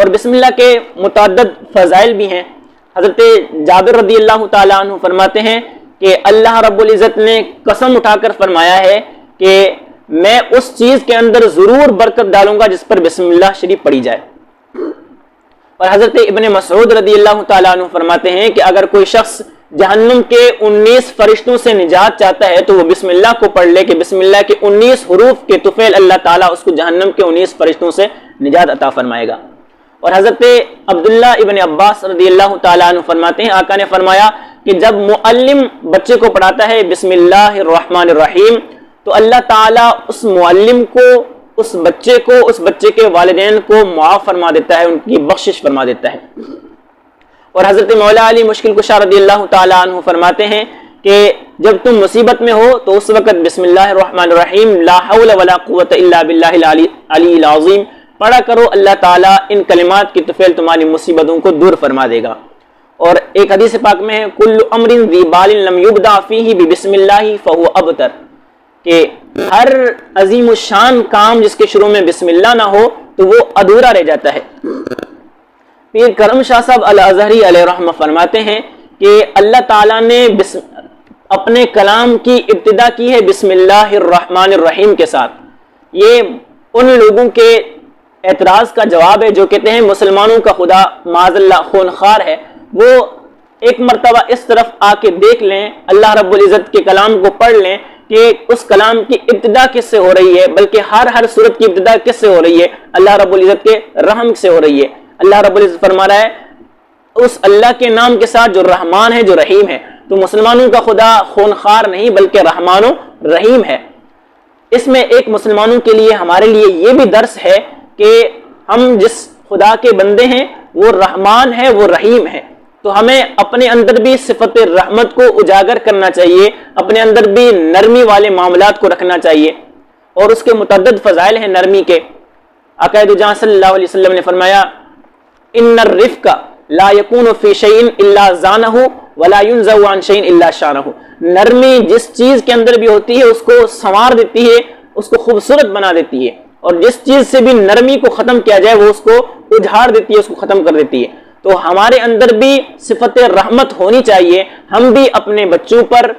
اور بسم اللہ کے متعدد فضائل بھی ہیں۔ حضرت جابر رضی اللہ تعالیٰ عنہ فرماتے ہیں کہ اللہ رب العزت نے قسم اٹھا کر فرمایا ہے کہ میں اس چیز کے اندر ضرور برکت ڈالوں گا جس پر بسم اللہ شریف پڑھی جائے۔ اور حضرت ابن مسعود رضی اللہ تعالیٰ عنہ فرماتے ہیں کہ اگر کوئی شخص جہنم کے 19 فرشتوں سے نجات چاہتا ہے تو وہ بسم اللہ کو پڑھ لے کہ بسم اللہ کے 19 حروف کے طفیل اللہ تعالیٰ اس کو جہنم کے 19 فرشتوں سے نجات عطا فرمائے گا۔ اور حضرت عبداللہ ابن عباس رضی اللہ تعالیٰ عنہ فرماتے ہیں آقا نے فرمایا کہ جب معلم بچے کو پڑھاتا ہے بسم اللہ الرحمن الرحیم تو اللہ تعالیٰ اس معلم کو، اس بچے کے والدین کو معاف فرما دیتا ہے، ان کی بخشش فرما دیتا ہے۔ اور حضرت مولا علی مشکل کشا رضی اللہ تعالیٰ عنہ فرماتے ہیں کہ جب تم مصیبت میں ہو تو اس وقت بسم اللہ الرحمن الرحیم لا حول ولا قوت الا باللہ العلی العظیم پڑھا کرو، اللہ تعالیٰ ان کلمات کی طفیل تمہاری مصیبتوں کو دور فرما دے گا۔ اور ایک حدیث پاک میں ہے کل امر ذی بال لم یبدأ فیہ بسم اللہ فہو ابتر، کہ ہر عظیم الشان کام جس کے شروع میں بسم اللہ نہ ہو تو وہ ادھورا رہ جاتا ہے۔ پیر کرم شاہ صاحب الازہری علیہ رحمہ فرماتے ہیں کہ اللہ تعالیٰ نے اپنے کلام کی ابتدا کی ہے بسم اللہ الرحمن الرحیم کے ساتھ۔ یہ ان لوگوں کے اعتراض کا جواب ہے جو کہتے ہیں مسلمانوں کا خدا معاذ اللہ خونخوار ہے، وہ ایک مرتبہ اس طرف آ کے دیکھ لیں، اللہ رب العزت کے کلام کو پڑھ لیں کہ اس کلام کی ابتدا کس سے ہو رہی ہے، بلکہ ہر صورت کی ابتدا کس سے ہو رہی ہے، اللہ رب العزت کے رحم سے ہو رہی ہے۔ اللہ رب العزت فرما رہا ہے اس اللہ کے نام کے ساتھ جو رحمان ہے جو رحیم ہے، تو مسلمانوں کا خدا خونخوار نہیں بلکہ رحمان و رحیم ہے۔ اس میں ایک مسلمانوں کے لیے ہمارے لیے یہ بھی درس ہے کہ ہم جس خدا کے بندے ہیں وہ رحمان ہے، وہ رحیم ہے، تو ہمیں اپنے اندر بھی صفت رحمت کو اجاگر کرنا چاہیے، اپنے اندر بھی نرمی والے معاملات کو رکھنا چاہیے۔ اور اس کے متعدد فضائل ہیں نرمی کے۔ آقا دو جہاں صلی اللہ علیہ وسلم نے فرمایا ان الرفق لا یکون فی شیء الا زانہ ولا ینزع عن شیء الا شانہ، نرمی جس چیز کے اندر بھی ہوتی ہے اس کو سنوار دیتی ہے، اس کو خوبصورت بنا دیتی ہے، اور جس چیز سے بھی نرمی کو ختم کیا جائے وہ اس کو اجھاڑ دیتی ہے، اس کو ختم کر دیتی ہے۔ تو ہمارے اندر بھی صفت رحمت ہونی چاہیے، ہم بھی اپنے بچوں پر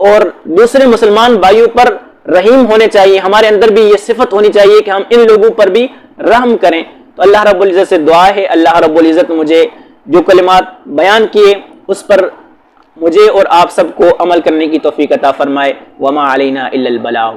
اور دوسرے مسلمان بھائیوں پر رحیم ہونے چاہیے، ہمارے اندر بھی یہ صفت ہونی چاہیے کہ ہم ان لوگوں پر بھی رحم کریں۔ تو اللہ رب العزت سے دعا ہے اللہ رب العزت مجھے جو کلمات بیان کیے اس پر مجھے اور آپ سب کو عمل کرنے کی توفیق عطا فرمائے۔ وما علینا الا البلاغ۔